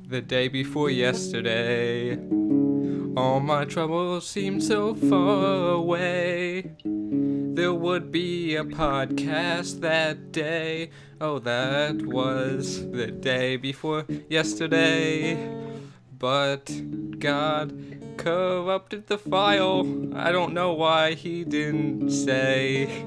The day before yesterday, all my troubles seemed so far away. There would be a podcast that day. Oh, that was the day before yesterday. But God corrupted the file. I don't know why he didn't say.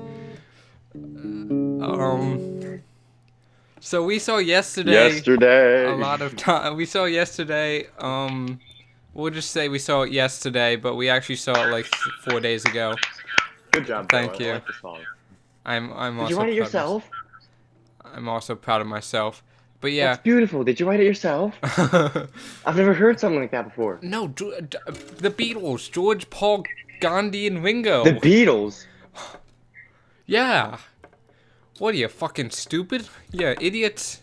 So we saw yesterday a Yesterday. lot of time. We saw yesterday. We'll just say we saw it yesterday, but we actually saw it like 4 days ago. Good job, Joe. Thank I you. like the song. I'm Did you also write it proud of myself. yourself? I'm also proud of myself. But That's yeah. beautiful. Did you write it yourself? I've never heard something like that before. No, the Beatles, George, Paul, Gandhi, and The Ringo. Beatles. Yeah. What are you, fucking stupid? Yeah, idiots.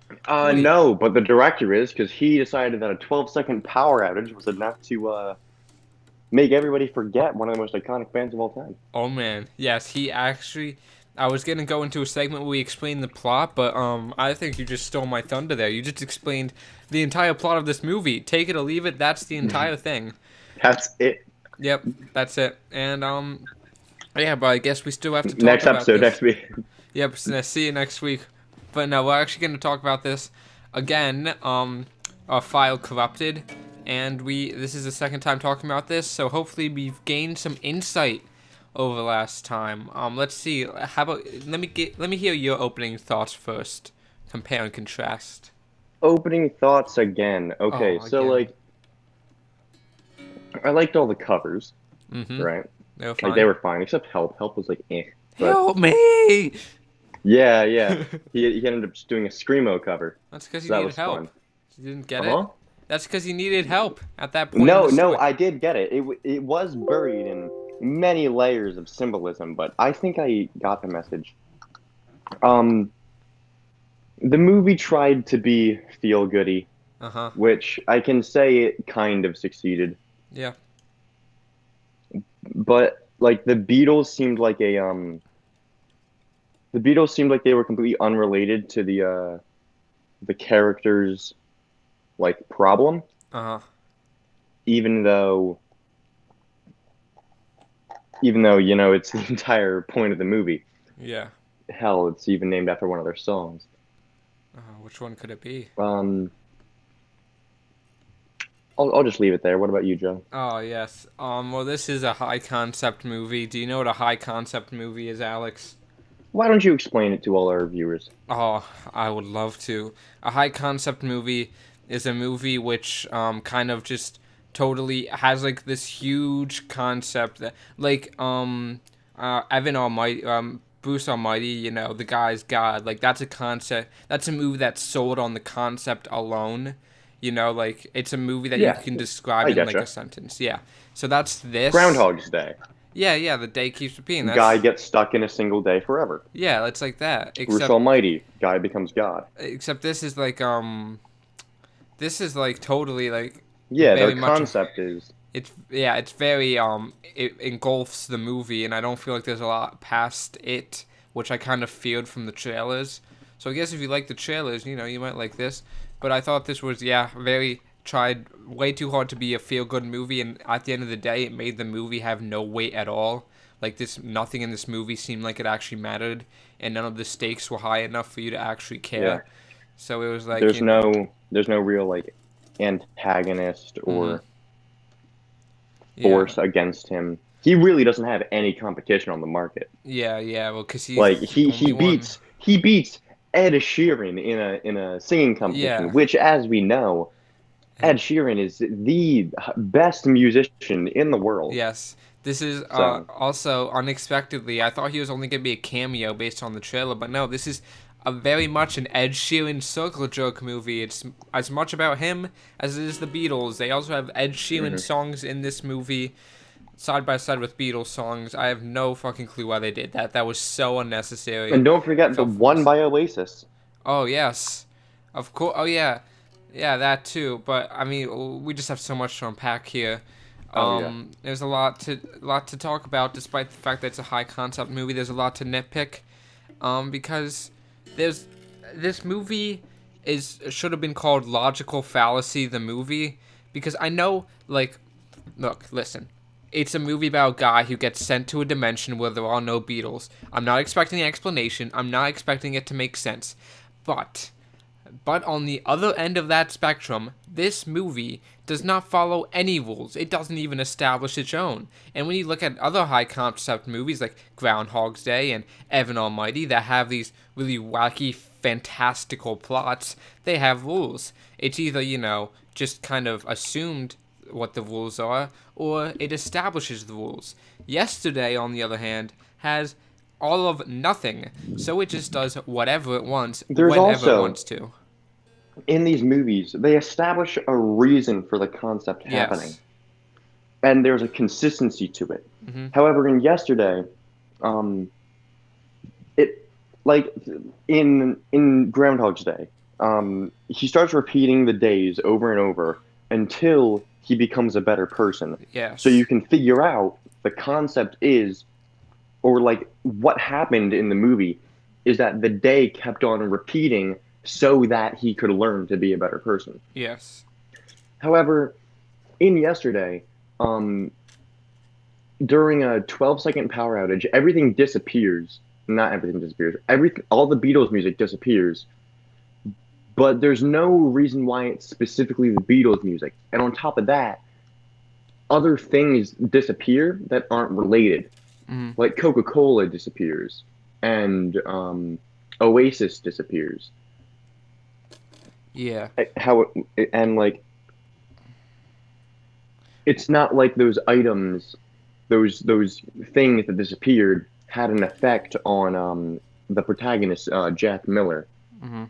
What are you? No, but the director is because he decided that a 12-second power outage was enough to make everybody forget one of the most iconic bands of all time. Oh man, yes, he actually. I was gonna go into a segment where we explain the plot, but I think you just stole my thunder there. You just explained the entire plot of this movie. Take it or leave it. That's the entire thing. That's it. Yep, that's it. And yeah, but I guess we still have to talk Next about episode, this. next week. Yep, so see you next week. But no, we're actually gonna talk about this again. Our file corrupted, and this is the second time talking about this. So hopefully we've gained some insight over last time. Let's see. How about let me hear your opening thoughts first. Compare and contrast. Opening thoughts again. Okay, Oh, so again. like, I liked all the covers, Mm-hmm. right? They were Like fine. they were fine, except Help. Help was like eh. But Help me! yeah. He ended up just doing a screamo cover. That's because So you that needed was help. fun. You didn't get it. Uh-huh. That's because you needed help at that point in No, the no, story. I did get it. It was buried in many layers of symbolism, but I think I got the message. Um, the movie tried to be feel goody, Uh-huh. which I can say it kind of succeeded. Yeah. But like the Beatles seemed like they were completely unrelated to the characters like problem, Uh-huh. even though even though it's the entire point of the movie. Yeah. Hell, it's even named after one of their songs. Which one could it be? Um, I'll just leave it there. What about you, Joe? Oh, yes. Well, this is a high concept movie. Do you know what a high concept movie is, Alex? Why don't you explain it to all our viewers? Oh, I would love to. A high concept movie is a movie which kind of just totally has like this huge concept that like Evan Almighty Bruce Almighty, you know, the guy's God. Like that's a concept. That's a movie that's sold on the concept alone. You know, like it's a movie that you Yeah, can describe I in like a getcha. sentence. Yeah. So that's this. Groundhog's Day. Yeah, the day keeps repeating. Guy That's gets stuck in a single day forever. yeah, it's like that. Bruce Except Almighty. Guy becomes God. this is like totally like Yeah, their very much concept is it's very it engulfs the movie, and I don't feel like there's a lot past it, which I kind of feared from the trailers. So I guess if you like the trailers, you know, you might like this. But I thought this was very tried way too hard to be a feel good movie, and at the end of the day it made the movie have no weight at all. Like this nothing in this movie seemed like it actually mattered, and none of the stakes were high enough for you to actually yeah. care. So it was like, There's no real like antagonist mm-hmm. or Yeah. force against him. He really doesn't have any competition on the market. Yeah, well, because he's Like the only one. he beats Ed Sheeran in a singing competition, Yeah. which, as we know, Ed And Sheeran is the best musician in the world. yes, this is So also unexpectedly. I thought he was only going to be a cameo based on the trailer, but no, this is a very much an Ed Sheeran circle jerk movie. It's as much about him as it is the Beatles. They also have Ed Sheeran mhm. songs in this movie, side by side with Beatles songs. I have no fucking clue why they did that. That was so unnecessary. And don't forget the Felt one forced. by Oasis. Oh yes, of course. Oh yeah, yeah that too. But I mean, we just have so much to unpack here. Oh yeah. There's a lot to talk about, despite the fact that it's a high concept movie. There's a lot to nitpick, because there's this movie is should have been called Logical Fallacy the movie, because I know, like, look, listen. It's a movie about a guy who gets sent to a dimension where there are no Beatles. I'm not expecting an explanation. I'm not expecting it to make sense. But on the other end of that spectrum, this movie does not follow any rules. It doesn't even establish its own. And when you look at other high concept movies like Groundhog's Day and Evan Almighty that have these really wacky, fantastical plots, they have rules. It's either, just kind of assumed what the rules are, or it establishes the rules. Yesterday, on the other hand, has all of nothing, so it just does whatever it wants, There's whenever it also wants to. in these movies they establish a reason for the concept happening, Yes. and there's a consistency to it. Hmm. However, in Yesterday, um, it like in Groundhog's Day, he starts repeating the days over and over until he becomes a better person. So Yes. you can figure out the concept is, or like what happened in the movie, is that the day kept on repeating so that he could learn to be a better person. Yes. However, in Yesterday, um, during a 12-second power outage, everything disappears. Not everything disappears. All the Beatles music disappears, but there's no reason why it's specifically the Beatles music. And on top of that, other things disappear that aren't related. Hmm. Like Coca-Cola disappears, and Oasis disappears. Yeah. How and like it's not like those items, those things that disappeared had an effect on the protagonist, Jack Miller. Hmm.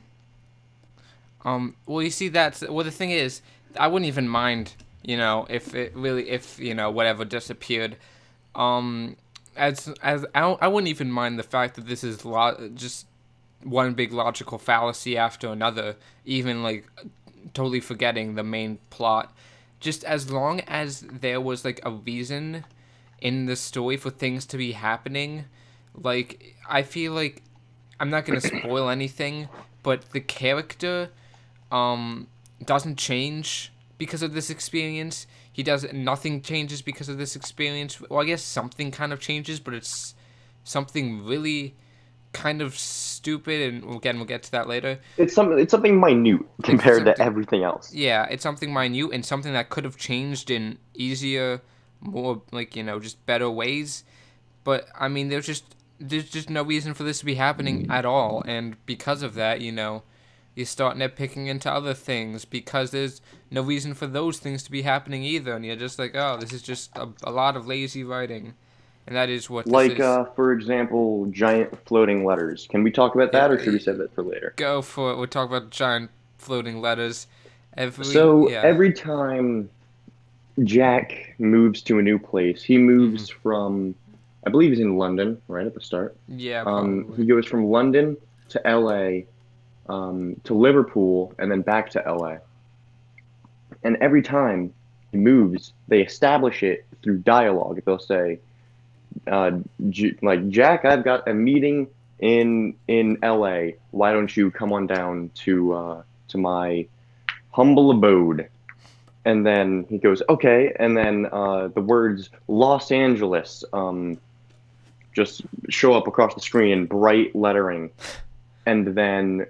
Well, you see, the thing is, I wouldn't even mind, if whatever disappeared. Um, I wouldn't even mind the fact that this is just one big logical fallacy after another, even like totally forgetting the main plot. Just as long as there was like a reason in the story for things to be happening, like I feel like I'm not gonna spoil anything, but the character um doesn't change because of this experience. He does Nothing changes because of this experience. Well, I guess something kind of changes, but it's something really kind of stupid, and again, we'll get to that later. It's something minute It's compared to something, everything else. yeah, it's something minute and something that could have changed in easier, more like just better ways. But I mean, there's just no reason for this to be happening at all, and because of that, you start nitpicking into other things because there's no reason for those things to be happening either, and you're just like, oh, this is just a lot of lazy writing, and that is what this Like, is. for example, giant floating letters. Can we talk about that, or should Yeah, we save that for later? go for it. We'll talk about giant floating letters. So Yeah. every time Jack moves to a new place, he Hmm. moves from, I believe he's in London right at the start. Yeah, probably. He goes from London to LA, to Liverpool, and then back to LA. And every time he moves, they establish it through dialogue. They'll say, uh, like, Jack, I've got a meeting in LA. Why don't you come on down to my humble abode? And then he goes, okay. And then the words Los Angeles just show up across the screen in bright lettering. And then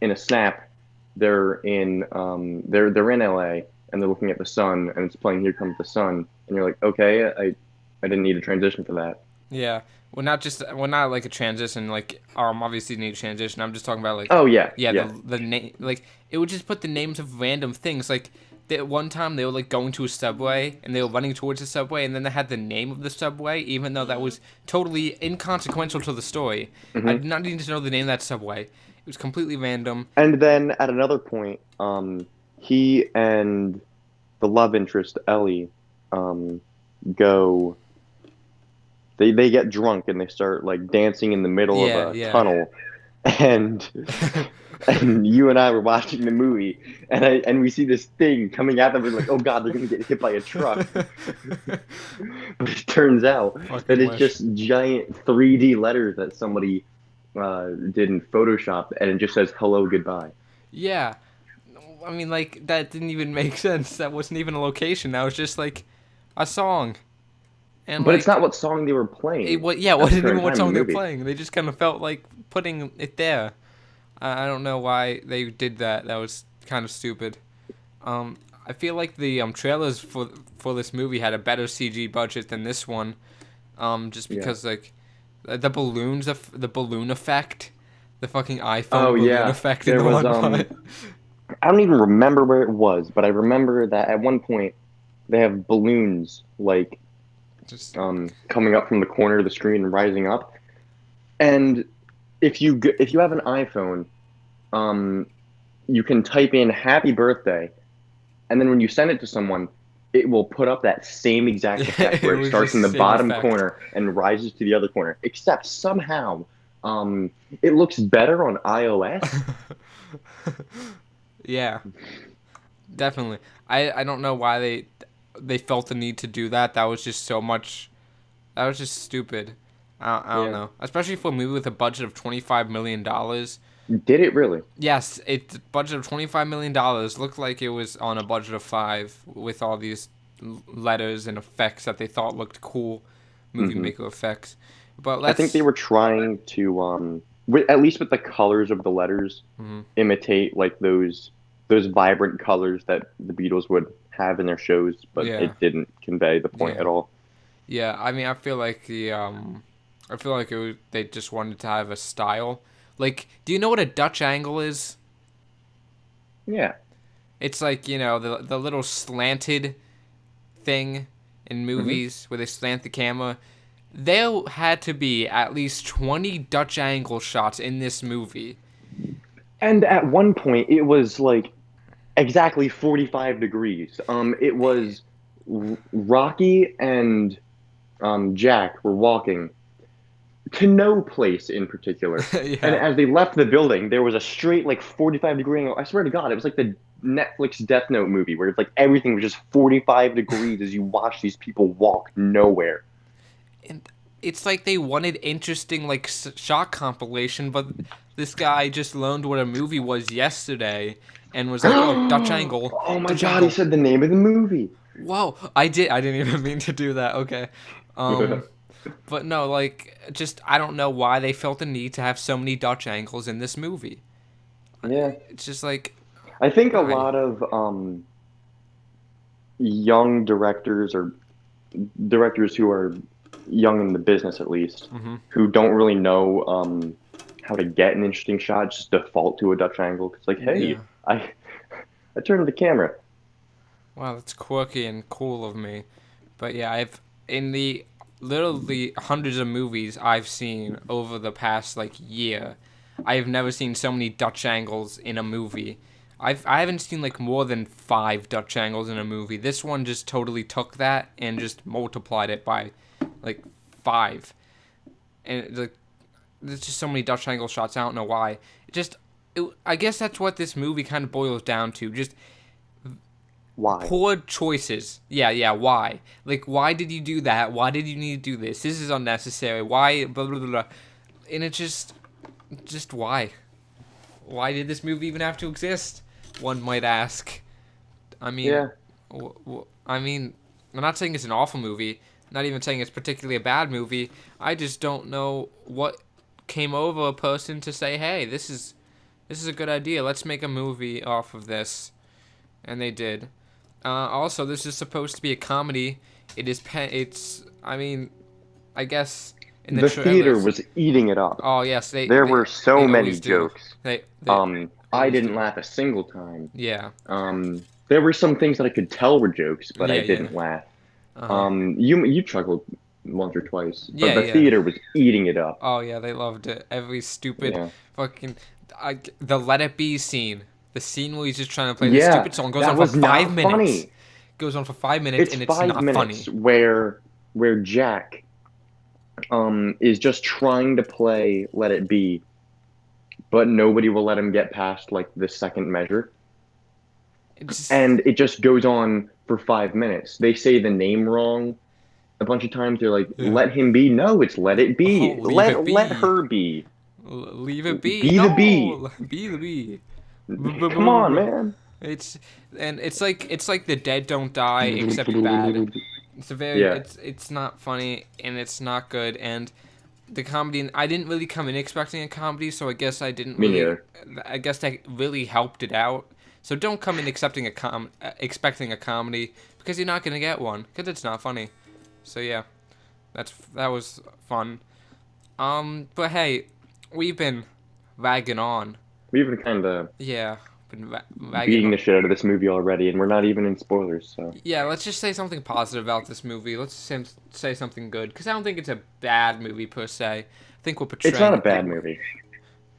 in a snap, they're in LA, and they're looking at the sun, and it's playing Here Comes the Sun, and you're like, okay, I didn't need a transition for that. Yeah. Well, not like a transition. Like, obviously you need a transition. I'm just talking about like, Oh yeah, yeah, yeah. the name. Like, it would just put the names of random things. Like, one time they were like going to a subway and they were running towards the subway, and then they had the name of the subway, even though that was totally inconsequential to the story. I Hmm. did not need to know the name of that subway. It was completely random. And then at another point, he and the love interest Ellie um, go. They get drunk and they start like dancing in the middle of Yeah, a yeah. tunnel, and and you and I were watching the movie, and we see this thing coming at them. We're like, oh god, they're gonna get hit by a truck. But it turns out that Fucking it's wish. just giant 3D letters that somebody did in Photoshop, and it just says "Hello, goodbye." Yeah, I mean, like that didn't even make sense. That wasn't even a location. That was just like a song, and But it's like not what song they were playing yeah, it at the wasn't current even what time in song the they were movie. playing. They just kind of felt like putting it there. I don't know why they did that. That was kind of stupid. Um, I feel like the trailers for this movie had a better CG budget than this one. Just Yeah. because like the balloons, the balloon effect, the fucking Oh iPhone balloon yeah. effect in There the was one part. I don't even remember where it was, but I remember that at one point they have balloons like Just coming up from the corner of the screen and rising up. And if you have an iPhone, um, you can type in "Happy Birthday," and then when you send it to someone, it will put up that same exact yeah, effect it where it was starts just in the the same bottom effect. corner and rises to the other corner. Except somehow, it looks better on iOS. Yeah, definitely. I don't know why they felt the need to do that. That was just so much. That was just stupid. I don't Yeah. know. Especially for a movie with a budget of $25 million. Did it really? Yes, it budget of $25 million looked like it was on a budget of five with all these letters and effects that they thought looked cool, movie Hmm. maker effects. But I think they let's. were trying to, at least with the colors of the letters, Mhm. imitate like those vibrant colors that the Beatles would have in their shows, but Yeah, it didn't convey the point yeah, at all. yeah. I mean, I feel like they just wanted to have a style. Like, do you know what a Dutch angle is? Yeah. It's like the little slanted thing in Hmm. movies where they slant the camera. There had to be at least 20 Dutch angle shots in this movie. And at one point, it was like exactly 45 degrees. It was Rocky and Jack were walking to no place in particular. And Yeah. as they left the building, there was a straight like 45-degree angle. I swear to God, it was like the Netflix Death Note movie where it's like everything was just 45 degrees as you watch these people walk nowhere. And it's like they wanted interesting like shot compilation, but this guy just learned what a movie was yesterday and was like, "Oh, Dutch angle, Oh my Dutch God, he angle." said the name of the movie. Whoa, I didn't even mean to do that. Okay. Um but no, like just I don't know why they felt the need to have so many Dutch angles in this movie. Yeah. It's just like I think a why? lot of young directors or directors who are young in the business at least, Mhm. who don't really know how to get an interesting shot, just default to a Dutch angle. It's like, hey, Yeah. I turned the camera. Wow, that's quirky and cool of me. But yeah, I've in the literally hundreds of movies I've seen over the past like year, I have never seen so many Dutch angles in a movie. I haven't seen like more than 5 Dutch angles in a movie. This one just totally took that and just multiplied it by like 5. And like there's just so many Dutch angle shots. I don't know why. I guess that's what this movie kind of boils down to. Just Why? poor choices. Yeah, yeah. Why? Like, why did you do that? Why did you need to do this? This is unnecessary. Why? Blah blah blah. Blah. And it just why? Why did this movie even have to exist? One might ask. I mean, Yeah, I mean, I'm not saying it's an awful movie. Not even saying it's particularly a bad movie. I just don't know what came over a person to say, "Hey, this is a good idea. Let's make a movie off of this." And they did. Also, this is supposed to be a comedy. It's. I mean, I guess in the the theater trailers. was eating it up. Oh yes, There were so they many always do. jokes. They I always didn't do. laugh a single time. Yeah. There were some things that I could tell were jokes, but I Yeah. Yeah. didn't laugh. Uh huh. You chuckled once or twice, but Yeah. the Yeah. theater was eating it up. Oh yeah, they loved it. Every stupid Yeah. fucking the Let It Be scene. The scene where he's just trying to play this Yeah, stupid song goes on that for was five not minutes. funny. Goes on for 5 minutes It's and it's 5 not minutes funny. where Jack is just trying to play Let It Be, but nobody will let him get past like the second measure. It's And it just goes on for 5 minutes. They say the name wrong a bunch of times. They're like, yeah. "Let him be." No, it's "Let it Oh, be." leave it Let be. her be. Leave it be. Be the bee. No, be the bee. Come on, man. It's and it's like the dead don't die except bad. It's a very Yeah, it's not funny and it's not good and the comedy I didn't really come in expecting a comedy, so I guess I didn't me really neither. I guess that really helped it out. So don't come in expecting a comedy because you're not gonna get one because it's not funny. So yeah, that was fun. But hey, we've been ragging on. We've been kind of Yeah, been ragging beating on. the shit out of this movie already, and we're not even in spoilers. So Yeah, let's just say something positive about this movie. Let's say something good because I don't think it's a bad movie per se. I think we're it's portraying not a it bad that way. movie.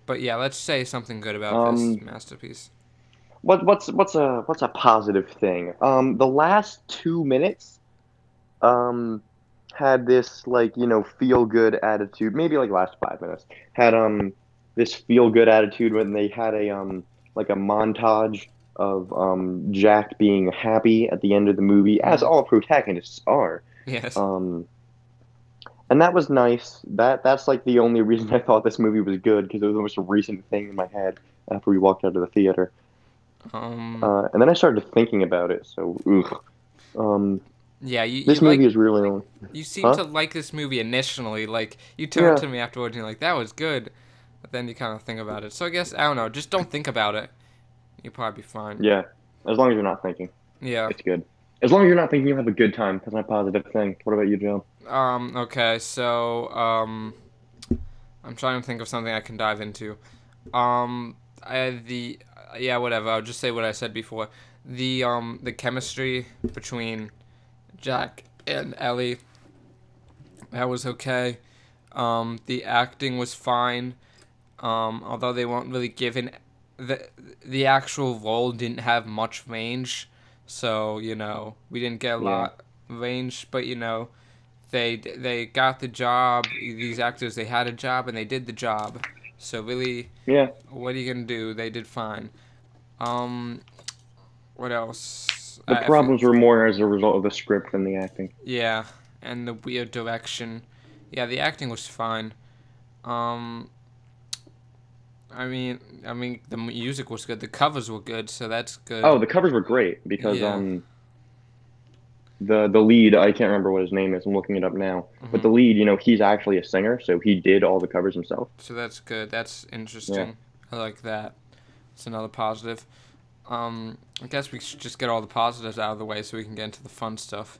But yeah, let's say something good about this Um, masterpiece. what's a positive thing? The last 2 minutes, um, had this like feel good attitude. Maybe like last 5 minutes had this feel good attitude when they had a like a montage of Jack being happy at the end of the movie, as Mm, all protagonists are. yes. Um, and that was nice. That's like the only reason I thought this movie was good because it was the most recent thing in my head after we walked out of the theater. Um. And then I started thinking about it. So, ugh. Um, Yeah, you this movie like is really, you seem huh? to like this movie initially. Like you turned Yeah, to me afterwards and you're like, "That was good," but then you kind of think about it. So I guess I don't know. Just don't think about it. You'll probably be fine. yeah. As long as you're not thinking, Yeah. it's good. As long as you're not thinking, you'll have a good time. That's my positive thing. What about you, Joe? Okay. So. I'm trying to think of something I can dive into. I the yeah, whatever. I'll just say what I said before. The chemistry between Jack and Ellie, that was okay. The acting was fine. Although they weren't really given the the actual role didn't have much range, so we didn't get a Yeah, lot range, but they got the job. These actors they had a job and they did the job. So really, yeah. what are you gonna do? They did fine. Um, what else? The I feel problems were more as a result of the script than the acting. yeah, and the weird direction. Yeah, the acting was fine. Um, I mean, the music was good. The covers were good, so that's good. Oh, the covers were great because Yeah. the lead, I can't remember what his name is. I'm looking it up now. But Hmm. the lead, he's actually a singer, so he did all the covers himself. So that's good. That's Yeah. interesting. I like that. It's another positive. I guess we should just get all the positives out of the way so we can get into the fun stuff.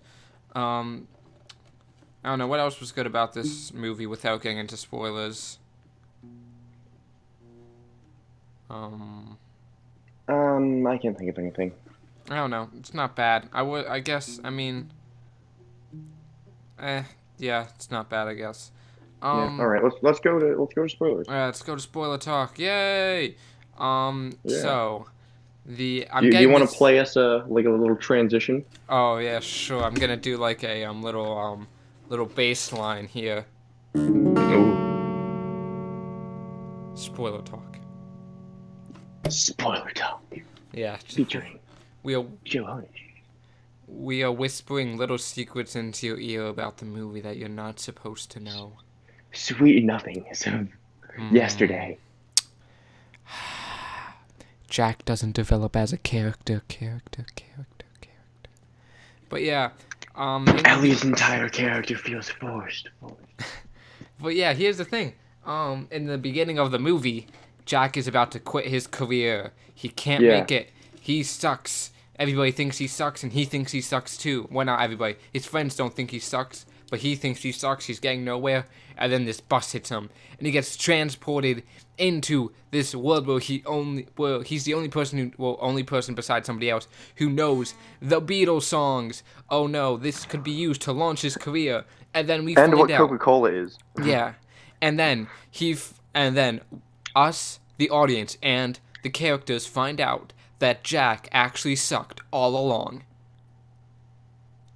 Um, I don't know what else was good about this movie without getting into spoilers. Um, I can't think of anything. I don't know. It's not bad. I would. I guess. I mean, eh. Yeah, it's not bad. I guess. Yeah. All Um. right. Let's go to spoilers. Let's go to spoiler talk. Yay. Yeah. So the Do I'm you, do you getting want to this. play us like a little transition? Oh yeah, sure. I'm gonna do like a little bass line here. Ooh. Spoiler talk. Spoiler talk Yeah. featuring We are Joe Honey. we are whispering little secrets into your ear about the movie that you're not supposed to know. Sweet nothings of Hmm. yesterday. Jack doesn't develop as a character. But yeah, in the Ellie's entire character feels forced. but yeah, here's the thing. In the beginning of the movie, Jack is about to quit his career. He can't Yeah, make it. He sucks. Everybody thinks he sucks, and he thinks he sucks too. Well, not everybody. His friends don't think he sucks, but he thinks he sucks. He's getting nowhere, and then this bus hits him, and he gets transported into this world where he's the only person besides somebody else who knows the Beatles songs. Oh no, this could be used to launch his career, and then we and find what out. Coca-Cola is. Yeah, and then and then us, the audience, and the characters find out that Jack actually sucked all along,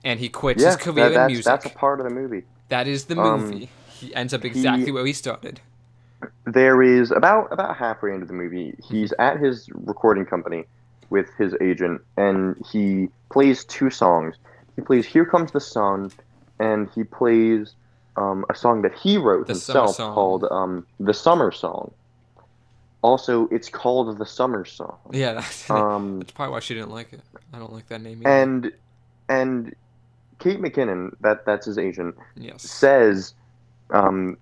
and he quits his Yeah, career that in that's a music. part of the movie. That is the Um, movie. He ends up he exactly where he started. there is about halfway into the movie, he's at his recording company with his agent, and he plays two songs. He plays "Here Comes the Sun," and he plays a song that he wrote The summer himself song. called "The Summer Song." Also, it's called the Summer Song. Yeah, Um, that's probably why she didn't like it. I don't like that name either. and and Kate McKinnon, that's his agent, Yes. says,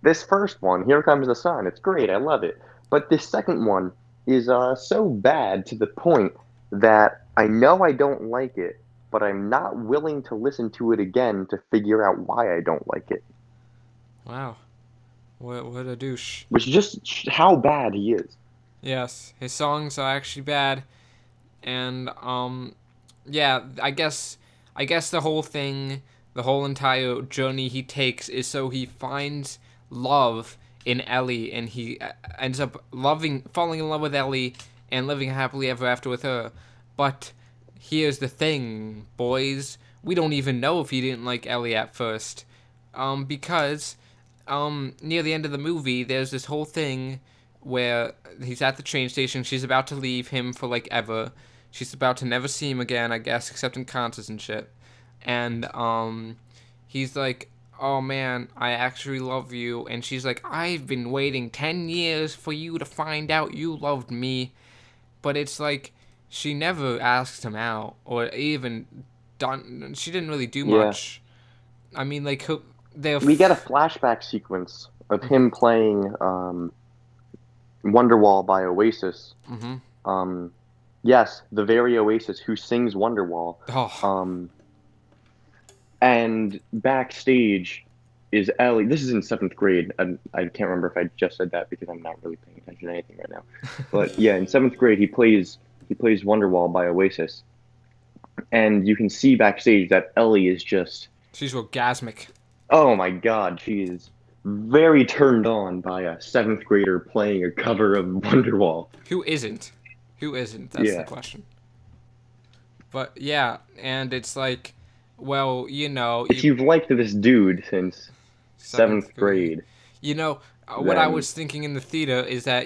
this first one, Here Comes the Sun, it's great, I love it. But this second one is so bad to the point that I know I don't like it, but I'm not willing to listen to it again to figure out why I don't like it. Wow. What a douche. Which is just how bad he is. Yes, his songs are actually bad, and yeah, I guess the whole thing, the whole entire journey he takes is so he finds love in Ellie, and he ends up falling in love with Ellie, and living happily ever after with her. But here's the thing, boys, we don't even know if he didn't like Ellie at first, because near the end of the movie, there's this whole thing where he's at the train station. She's about to leave him for like ever. She's about to never see him again, I guess, except in concerts and shit. And he's like, "Oh man, I actually love you." And she's like, "I've been waiting 10 years for you to find out you loved me." But it's like she never asked him out or even done. She didn't really do Yeah. much. I mean, like they're. We get a flashback sequence of Mhm. him playing Wonderwall by Oasis. Mhm. Um, yes, the very Oasis who sings Wonderwall. Oh. Um, and backstage is Ellie. This is in seventh grade. I can't remember if I just said that because I'm not really paying attention to anything right now. But yeah, in seventh grade he plays Wonderwall by Oasis, and you can see backstage that Ellie is just, She's orgasmic. oh my God, she is very turned on by a seventh grader playing a cover of Wonderwall. Who isn't? Who isn't? That's the Yeah. question. But yeah, and it's like, well, If you've liked this dude since seventh seventh grade. grade, You know, what I then was thinking in the theater is that,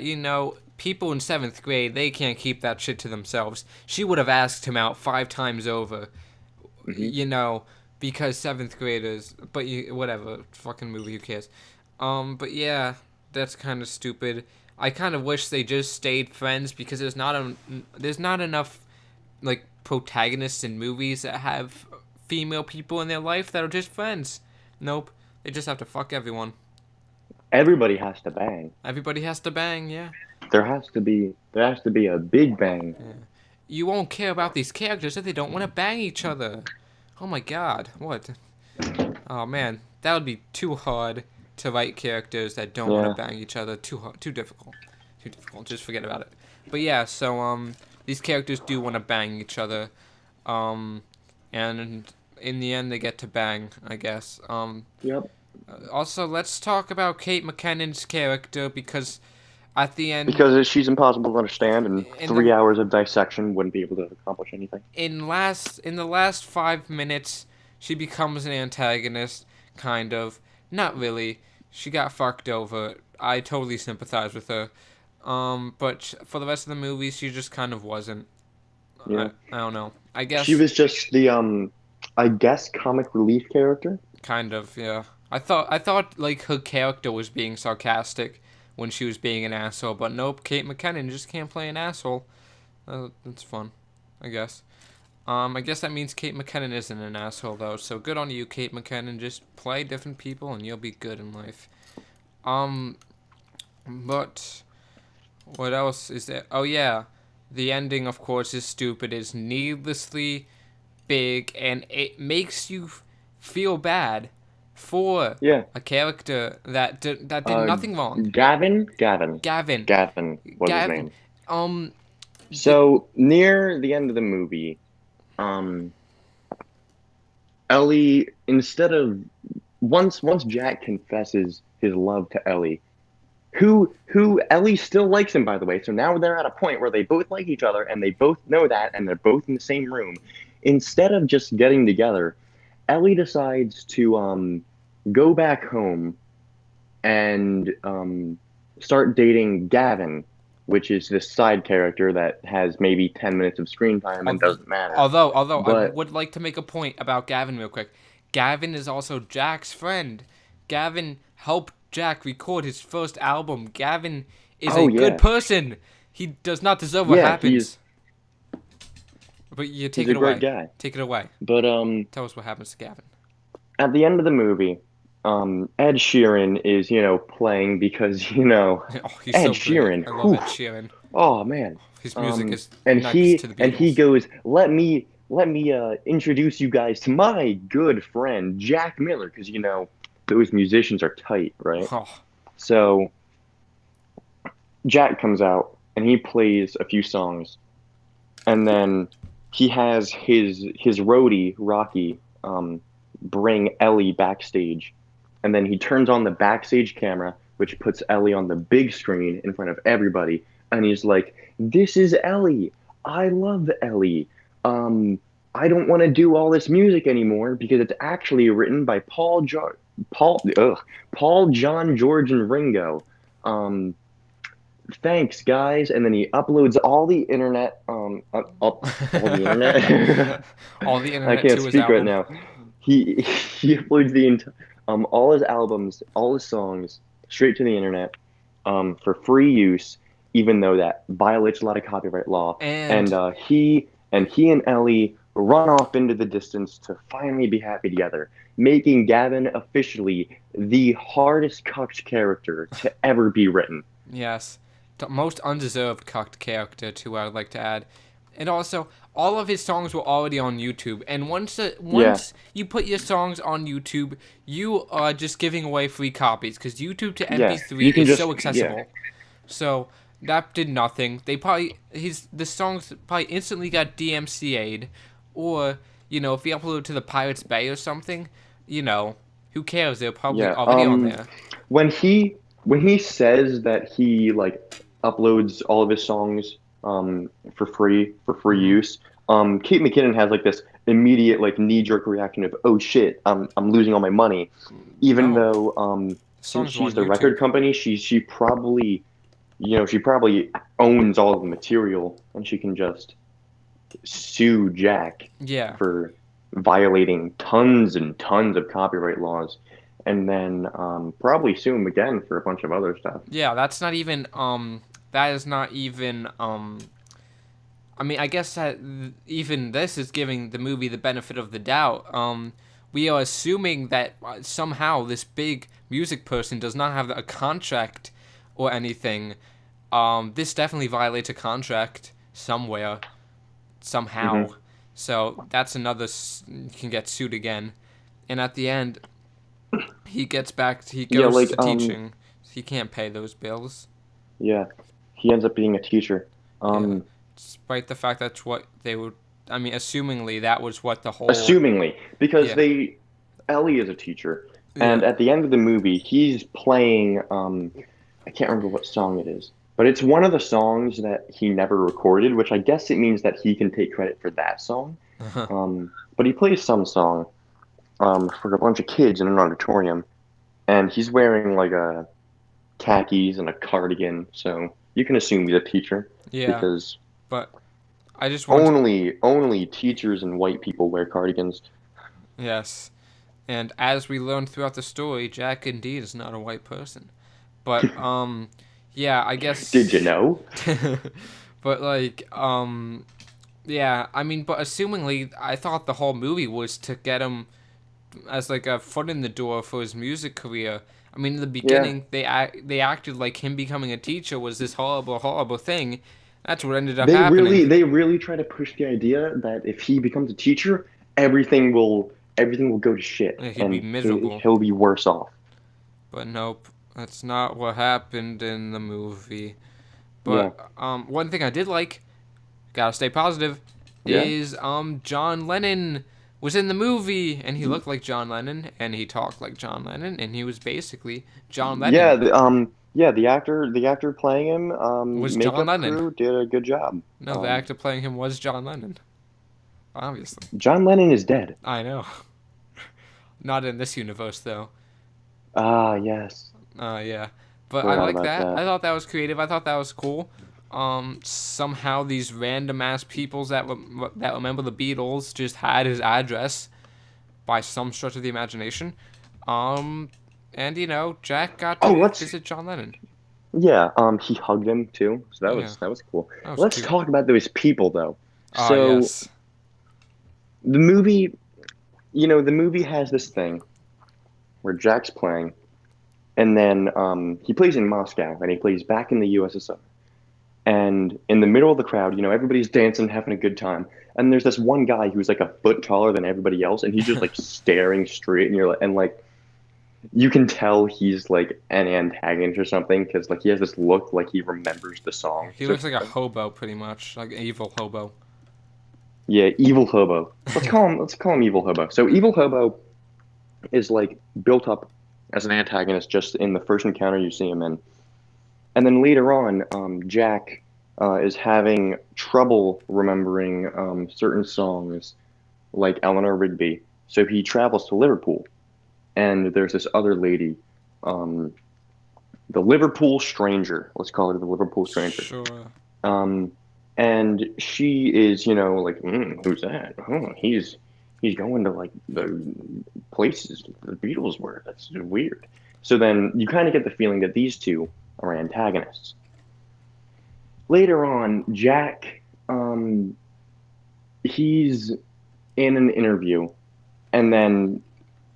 people in seventh grade, they can't keep that shit to themselves. She would have asked him out 5 times over, mhm. you know, because seventh graders, but whatever, fucking movie, who cares? But yeah, that's kind of stupid. I kind of wish they just stayed friends because there's not enough like protagonists in movies that have female people in their life that are just friends. Nope, they just have to fuck everyone. Everybody has to bang. Everybody has to bang, yeah. There has to be a big bang. Yeah. You won't care about these characters if they don't want to bang each other. Oh my god, what? Oh man, that would be too hard to write characters that don't want to Yeah. bang each other. Too hard, too difficult, too difficult. Just forget about it. But yeah, so these characters do want to bang each other, um, and in the end they get to bang, I guess. Yep. Also, let's talk about Kate McKinnon's character because at the end, Because she's impossible to understand, and in the 3 hours of dissection wouldn't be able to accomplish anything. in the last 5 minutes, she becomes an antagonist, kind of. Not really. She got fucked over. I totally sympathize with her. But for the rest of the movie, she just kind of wasn't. Yeah. I don't know. I She guess was just the I guess comic relief character. kind of, yeah. I thought like her character was being sarcastic when she was being an asshole, but nope. Kate McKinnon just can't play an asshole. That's fun, I guess. I guess that means Kate McKinnon isn't an asshole though. So good on you, Kate McKinnon. Just play different people and you'll be good in life. Um, but what else is there? Oh yeah, the ending of course is stupid. It's needlessly big and it makes you feel bad for Yeah. a character that did nothing wrong. Gavin Gavin, Gavin was his Gavin. name. Um, the So near the end of the movie, um, Ellie, instead of once Jack confesses his love to Ellie, who Ellie still likes him, by the way. So now they're at a point where they both like each other and they both know that and they're both in the same room. Instead of just getting together, Ellie decides to go back home and start dating Gavin, which is this side character that has maybe 10 minutes of screen time and Al- doesn't matter. although I But would like to make a point about Gavin real quick. Gavin is also Jack's friend. Gavin helped Jack record his first album. Gavin is Oh a good yeah, person. He does not deserve what yeah. happens. But you He's take a it great away. guy. Take it away. But Tell us what happens to Gavin. at the end of the movie, Ed Sheeran is playing because Oh, he's Ed so great. Sheeran. I love Whew, Ed Sheeran. oh man. His music is And next he to the and he Beatles. goes, let me introduce you guys to my good friend Jack Miller, because those musicians are tight, right? Oh, So Jack comes out and he plays a few songs, and then he has his roadie Rocky bring Ellie backstage, and then he turns on the backstage camera, which puts Ellie on the big screen in front of everybody, and he's like, "This is Ellie. I love Ellie. Um, I don't want to do all this music anymore because it's actually written by Paul, John, George, and Ringo. Um, thanks guys." And then he uploads all the internet all the internet. all the I internet can't to his speak right album. now. He he uploads all his albums, all his songs straight to the internet for free use, even though that violates a lot of copyright law. And And he and Ellie run off into the distance to finally be happy together, making Gavin officially the hardest cucked character to ever be written. yes, the most undeserved cucked character too. I would like to add, and also all of his songs were already on YouTube. And Yeah, once you put your songs on YouTube, you are just giving away free copies because YouTube to yeah. MP3 You can is just so yeah. accessible. So that did nothing. They probably the songs probably instantly got DMCA'd, or if he uploaded to the Pirates Bay or something, who cares? They're probably Yeah. already on there. When he says that he like uploads all of his songs for free Hmm. use, Kate McKinnon has like this immediate like knee-jerk reaction of, "Oh shit, I'm losing all my money," even No, though the since songs are she's on the record YouTube. company, she probably owns all of the material, and she can just sue Jack Yeah. for violating tons and tons of copyright laws, and then probably sue him again for a bunch of other stuff. Yeah, that's not even that is not even I mean, I guess that even this is giving the movie the benefit of the doubt. We are assuming that somehow this big music person does not have a contract or anything. This definitely violates a contract somewhere, somehow. Hmm. So that's another can get sued again. And at the end, he Yeah, goes like to teaching. He can't pay those bills. yeah, he ends up being a teacher. Yeah, Um, despite the fact that's what they would. I mean, assumingly that was what the whole. assumingly, because Yeah, Ellie is a teacher, yeah. and at the end of the movie, he's playing. I can't remember what song it is, but it's one of the songs that he never recorded, which I guess it means that he can take credit for that song. But he plays some song for a bunch of kids in an auditorium, and he's wearing like a khakis and a cardigan, so you can assume he's a teacher Yeah, because but I just want. only teachers and white people wear cardigans. Yes, and as we learned throughout the story, Jack indeed is not a white person. But yeah, I Did you guess. know? But like yeah, I mean, but assumingly, I thought the whole movie was to get him as like a foot in the door for his music career. I mean, in the Yeah, beginning, they acted like him becoming a teacher was this horrible, horrible thing. That's what ended up they happening. really they really try to push the idea that if he becomes a teacher, everything will go to shit, He'd be and miserable. he'll be worse off. But nope, that's not what happened in the movie. Yeah, But one thing I did like, gotta stay positive, yeah, is John Lennon was in the movie and he looked like John Lennon and he talked like John Lennon and he was basically John yeah. Lennon. The actor playing him, Was John makeup Lennon. crew did a good job. No, the actor playing him was John Lennon. Obviously. John Lennon is dead. I know. Not in this universe though. Ah, yes. Yeah. But I Forgot like about that. that. I thought that was creative. I thought that was cool. Somehow these random ass peoples that remember the Beatles just had his address by some stretch of the imagination. Um, and Jack got Oh, to let's visit John Lennon. Yeah, he hugged him too, so Yeah, that was cool. that was Let's cute. talk about those people though. Ah, So yes. the movie, the movie has this thing where Jack's playing, and then he plays in Moscow, and he plays back in the USSR. And in the middle of the crowd, everybody's dancing, having a good time. And there's this one guy who's like a foot taller than everybody else, and he's just like staring straight, and you can tell he's like an antagonist or something because like he has this look like he remembers the songs He or looks like a something. hobo, pretty much, like an evil hobo. Yeah, evil hobo. Let's call him evil hobo. So evil hobo is like built up as an antagonist just in the first encounter you see him in, and then later on, Jack is having trouble remembering certain songs like Eleanor Rigby. So he travels to Liverpool, and there's this other lady, um, the Liverpool Stranger. Let's call her the Liverpool Stranger. Sure. Um, and she is, like, who's that? Oh, he's going to like the places the Beatles were. That's weird. So then you kind of get the feeling that these two are antagonists. Later on, Jack, he's in an interview, and then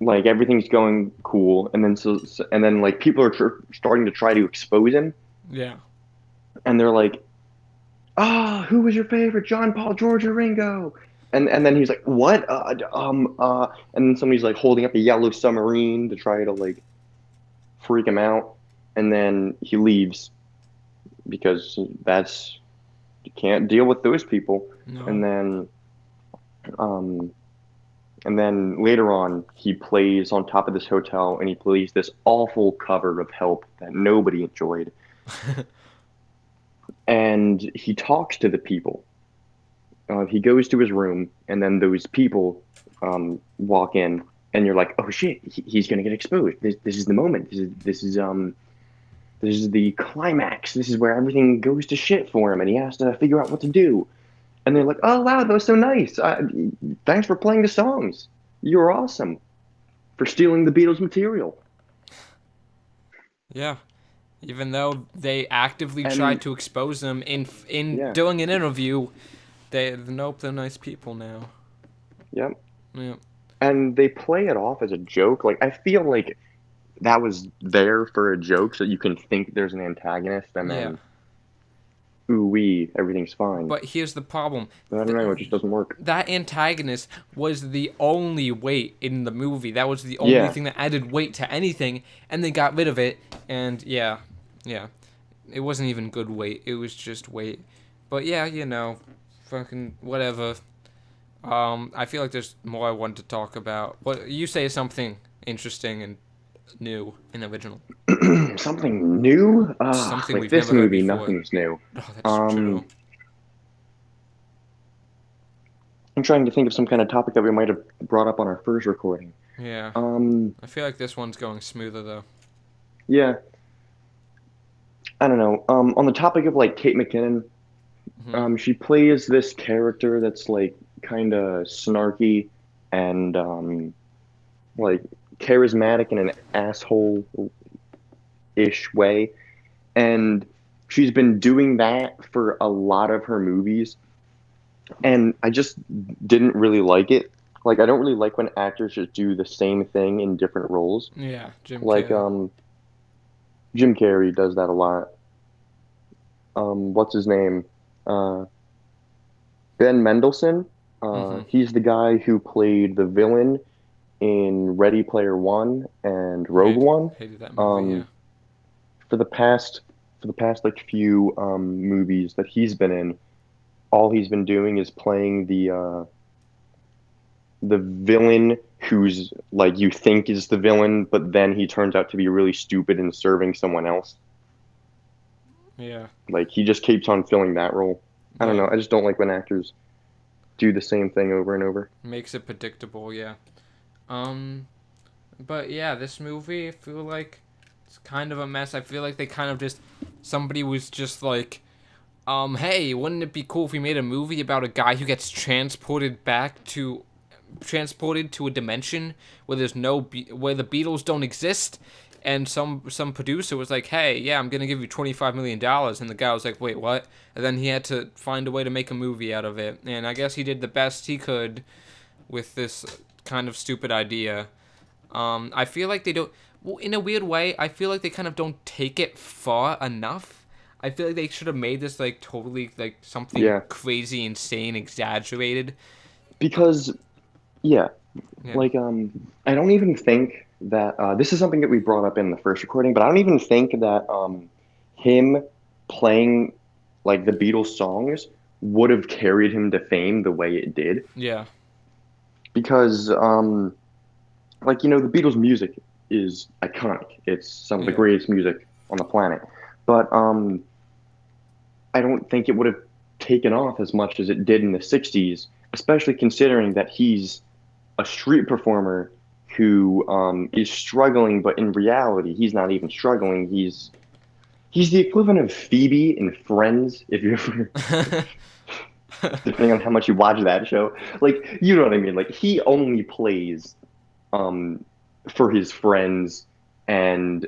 like everything's going cool, and then and then like people are starting to try to expose him, Yeah. and they're like, "Ah, who was your favorite, John Paul, George, or Ringo?" And then he's like, "What?" And then somebody's like holding up a yellow submarine to try to like freak him out, and then he leaves because that's you can't deal with those people, and No. then um and then later on he plays on top of this hotel and he plays this awful cover of Help that nobody enjoyed, and he talks to the people. He goes to his room, and then those people walk in, and you're like, "Oh shit, he's gonna get exposed. This is the moment. This is the climax. This is where everything goes to shit for him, and he has to figure out what to do." And they're like, "Oh wow, that was so nice. Thanks for playing the songs. You were awesome for stealing the Beatles material." Yeah. Even though they actively tried And to expose them in yeah, doing an interview, they nope, they're nice people now. yeah, Yeah. and they play it off as a joke. Like I feel like that was there for a joke, so you can think there's an antagonist, and Yeah. then ooh wee, everything's fine. But here's the problem. But I don't Th- know, it just doesn't work. that antagonist was the only weight in the movie. That was the only Yeah, thing that added weight to anything, and they got rid of it. And yeah, yeah, it wasn't even good weight. It was just weight. But yeah, fucking whatever. I feel like there's more I want to talk about. What you say is something interesting and new and original. something new. Something With we've this never heard movie, before. nothing's new. Oh, that's true. Um, I'm trying to think of some kind of topic that we might have brought up on our first recording. Yeah, Um, I feel like this one's going smoother though. yeah, I don't know. On the topic of like Kate McKinnon, Hmm. she plays this character that's like kind of snarky and like charismatic in an asshole-ish way, and she's been doing that for a lot of her movies, and I just didn't really like it. Like I don't really like when actors just do the same thing in different roles. Yeah, Jim Like Carrey. Jim Carrey does that a lot. What's his name? Uh, Ben Mendelsohn. Hmm. He's the guy who played the villain in Ready Player One and Rogue One. Hated that movie. Yeah. Um, for the past like few movies that he's been in, all he's been doing is playing the villain who's like you think is the villain, but then he turns out to be really stupid and serving someone else. Yeah. Like he just keeps on filling that role. I don't Yeah. know. I just don't like when actors do the same thing over and over. Makes it predictable. Yeah. Um. But yeah, this movie, I feel like it's kind of a mess. I feel like they kind of just somebody was just like, hey, wouldn't it be cool if we made a movie about a guy who gets transported to a dimension where there's where the Beatles don't exist, and some producer was like, "Hey, yeah, I'm gonna give you $25 million," and the guy was like, "Wait, what?" And then he had to find a way to make a movie out of it, and I guess he did the best he could with this kind of stupid idea. I feel like they don't. Well, in a weird way, I feel like they kind of don't take it far enough. I feel like they should have made this like totally like something Yeah, crazy, insane, exaggerated. because yeah, Yeah, like I don't even think that this is something that we brought up in the first recording, but I don't even think that him playing like the Beatles songs would have carried him to fame the way it did, yeah, because like the Beatles music is iconic. It's some of the yeah, greatest music on the planet. But I don't think it would have taken off as much as it did in the 60s, especially considering that he's a street performer who is struggling, but in reality, he's not even struggling. He's the equivalent of Phoebe in Friends, if you ever, depending on how much you watch that show. Like, you know what I mean? Like, he only plays um, for his friends and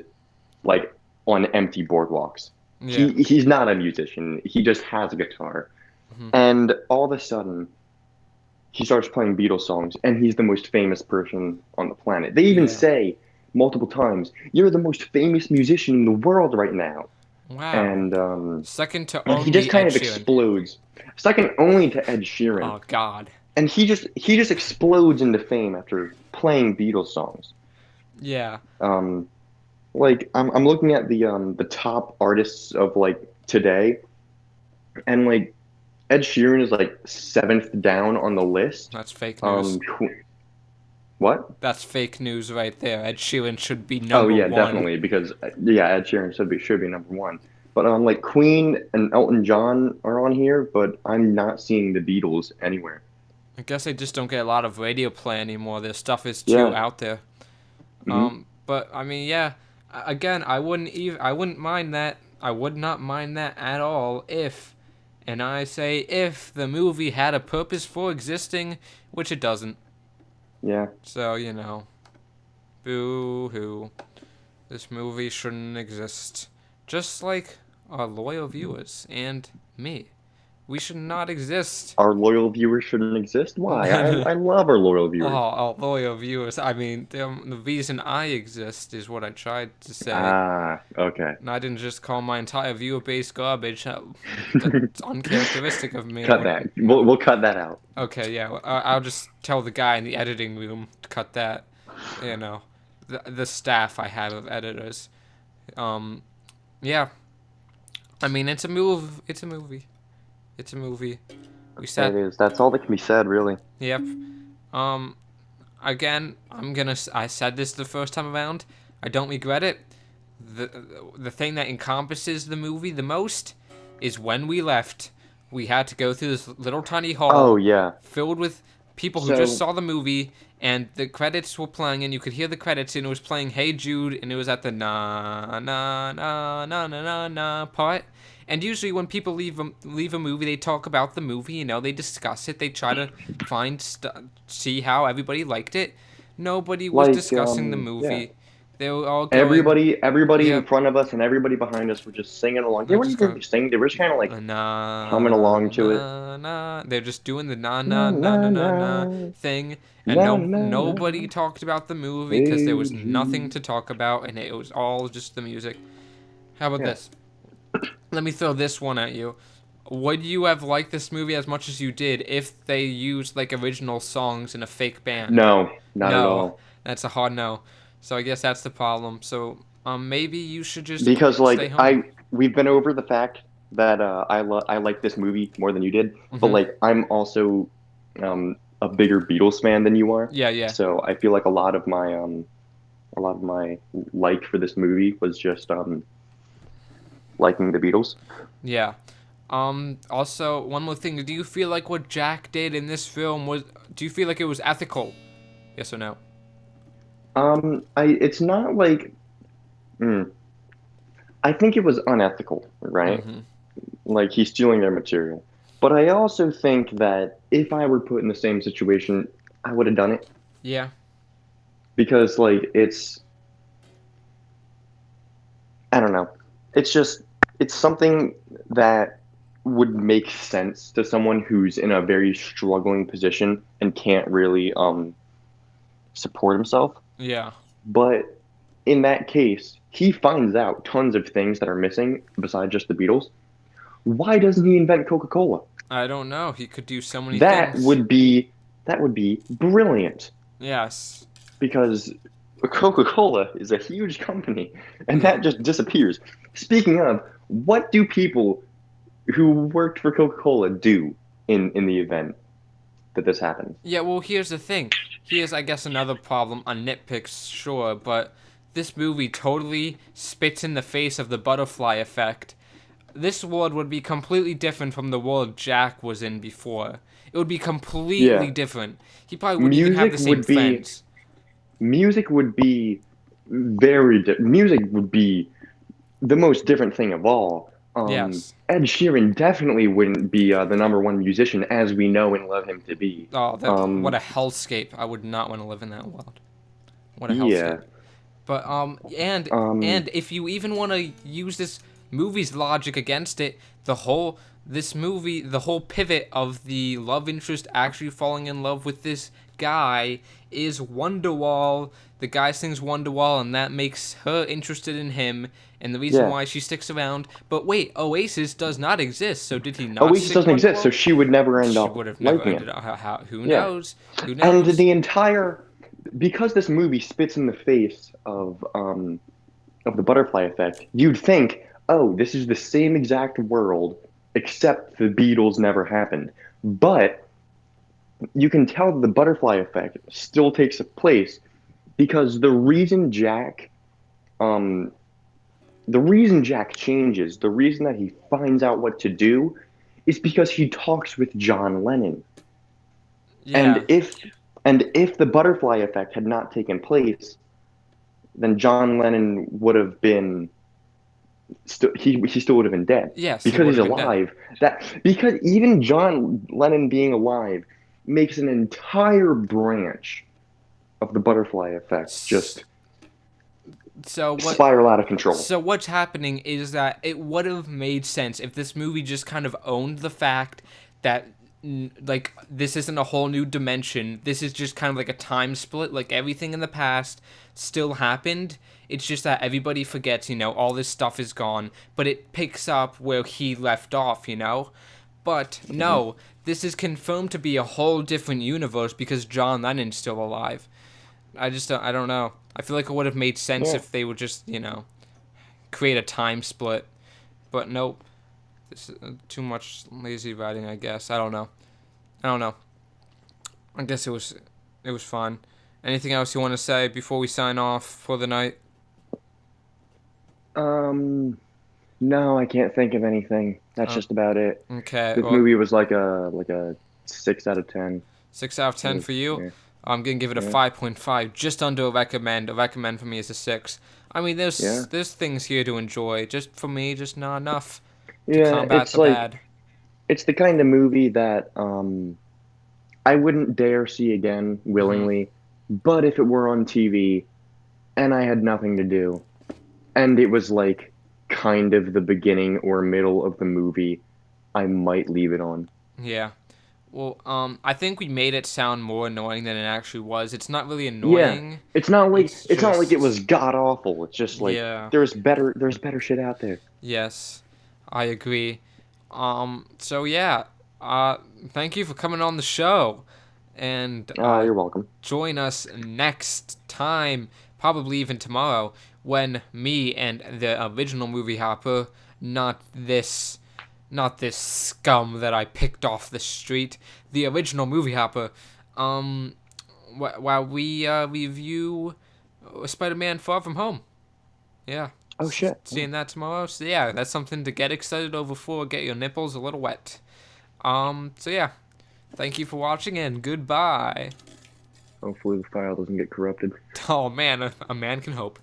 like on empty boardwalks. yeah. He's not a musician. He just has a guitar. Hmm. And all of a sudden, he starts playing Beatles songs, and he's the most famous person on the planet. They even Yeah. say multiple times, "You're the most famous musician in the world right now." Wow. And Second to he just only kind Ed of Sheeran. explodes, second only to Ed Sheeran. Oh God. And he just explodes into fame after playing Beatles songs. Yeah. Um, like I'm looking at the top artists of like today, and like Ed Sheeran is like seventh down on the list. That's fake news. Um, what? That's fake news right there. Ed Sheeran should be Oh number yeah, one. definitely because yeah, Ed Sheeran should be number one. But like Queen and Elton John are on here, but I'm not seeing the Beatles anywhere. I guess they just don't get a lot of radio play anymore. Their stuff is too Yeah. out there. Hmm. But I mean, yeah. Again, I wouldn't mind that. I would not mind that at all if, and I say if the movie had a purpose for existing, which it doesn't. Yeah. So boo hoo. This movie shouldn't exist. Just like our loyal viewers and me. We should not exist. Our loyal viewers shouldn't exist. Why? I love our loyal Oh, viewers. our loyal viewers. I mean, the reason I exist is what I tried to say. Ah, okay. And I didn't just call my entire viewer base garbage. That's uncharacteristic of me. Cut that. We'll cut that out. Okay, yeah. I'll just tell the guy in the editing room to cut that. You know, the staff I have of editors. Um, yeah. I mean, it's a move. It's a movie. It's a movie. We It sat. is. That's all that can be said, really. Yep. Um. Again, I said this the first time around. I don't regret it. The the thing that encompasses the movie the most is when we left. We had to go through this little tiny Oh hall yeah. filled with people who just So saw the movie, and the credits were playing, and you could hear the credits, and it was playing "Hey Jude," and it was at the na na na na na na na part. And usually, when people leave a movie, they talk about the movie. They discuss it. They try to see how everybody liked it. Nobody was like discussing the yeah. movie. They were all going, Everybody in "Yep." front of us and everybody behind us were just singing along. They They're weren't just even going, really singing. They were just kind of like humming na along to it. na na. They're just doing the na Na na na na na na na na thing, and na na na. nobody talked about the movie because there Hey was nothing Jude. to talk about, and it was all just the music. How about Yeah. this? Let me throw this one at you. Would you have liked this movie as much as you did if they used like original songs in a fake band? No, not at No, all. that's a hard no. So I guess that's the problem. So maybe you should just Because stay like home. we've been over the fact that I like this movie more than you did, but Mhm. like I'm also a bigger Beatles fan than you are. Yeah, yeah, So I feel like a lot of my like for this movie was just liking the Beatles. yeah. Also, one more thing. Do you feel like what Jack did in this film was? Do you feel like it was ethical? Yes or no? I it's not like mm, I think it was unethical, right? Mm-hmm. Like he's stealing their material. But I also think that if I were put in the same situation, I would have done it Yeah. because like I don't know. It's just it's something that would make sense to someone who's in a very struggling position and can't really support himself. Yeah. But in that case, he finds out tons of things that are missing besides just the Beatles. Why doesn't he invent Coca-Cola? I don't know. He could do so many That things. would be that would be brilliant Yes. because Coca-Cola is a huge company and Yeah. that just disappears. Speaking of, what do people who worked for Coca-Cola do in the event that this happens? Yeah, well, here's the thing. Here's, I guess, another problem on nitpicks, sure, but this movie totally spits in the face of the butterfly effect. This world would be completely different from the world Jack was in before. It would be completely Yeah, different. He probably wouldn't even have music the same would be friends. music would be music would be the most different thing of all. Yes. Ed Sheeran definitely wouldn't be the number one musician as we know and love him to be. Oh, that what Um, a hellscape. I would not want to live in that world. What a hellscape. yeah. But and Um, and if you even want to use this movie's logic against it, the whole pivot of the love interest actually falling in love with this guy is Wonderwall. The guy sings Wonderwall, and that makes her interested in him, and the reason yeah. why she sticks around. But wait, Oasis does not exist, so did he not Oasis stick doesn't exist, so Wonderwall? she would never end She up would have never liking ended it. up. Who Yeah. knows? Who And knows? the entire because this movie spits in the face of the butterfly effect, you'd think, oh, this is the same exact world except the Beatles never happened. But you can tell the butterfly effect still takes place because um, the reason Jack changes, the reason that he finds out what to do, is because he talks with John Lennon. Yeah. And if the butterfly effect had not taken place, then John Lennon would have been he still would have been dead Yes, he because would he's have been dead. alive. That because even John Lennon being alive makes an entire branch of the butterfly effect just So what spiral out of control. So what's happening is that it would have made sense if this movie just kind of owned the fact that like this isn't a whole new dimension. This is just kind of like a time split. Like everything in the past still happened. It's just that everybody forgets, all this stuff is gone, but it picks up where he left off, But Hmm. no, this is confirmed to be a whole different universe because John Lennon's still alive. I don't know. I feel like it would have made sense Yeah. if they would just, create a time split. But nope. This is too much lazy writing, I guess. I don't know. I don't know. I guess it was fun. Anything else you want to say before we sign off for the night? Um. No, I can't think of anything. That's Uh, just about it. okay. This Well, movie was like a 6 out of 10. 6 out of 10 Like, for you. yeah, I'm gonna give it a yeah, 5.5, just under a recommend. A recommend for me is a 6. I mean, yeah, there's things here to enjoy. Just for me, just not enough to yeah. combat the bad. It's the kind of movie that I wouldn't dare see again Hmm. willingly, but if it were on TV and I had nothing to do, and it was like kind of the beginning or middle of the movie, I might leave it on. Yeah. Well, I think we made it sound more annoying than it actually was. It's not really Yeah, annoying. it's It's it's not like it was just, god awful. It's just like yeah, there's better shit out there. yes, I agree. So yeah, uh, thank you for coming on the show, and You're welcome. join us next time, probably even tomorrow, when me and the original movie hopper, not this, not this scum that I picked off the street, the original movie hopper, um, while we review Spider-Man: Far From Home. Yeah, Oh shit. seeing that tomorrow. So yeah, that's something to get excited over for. Get your nipples a little wet. So yeah, thank you for watching and goodbye. Hopefully the file doesn't get corrupted. Oh man, a man can hope.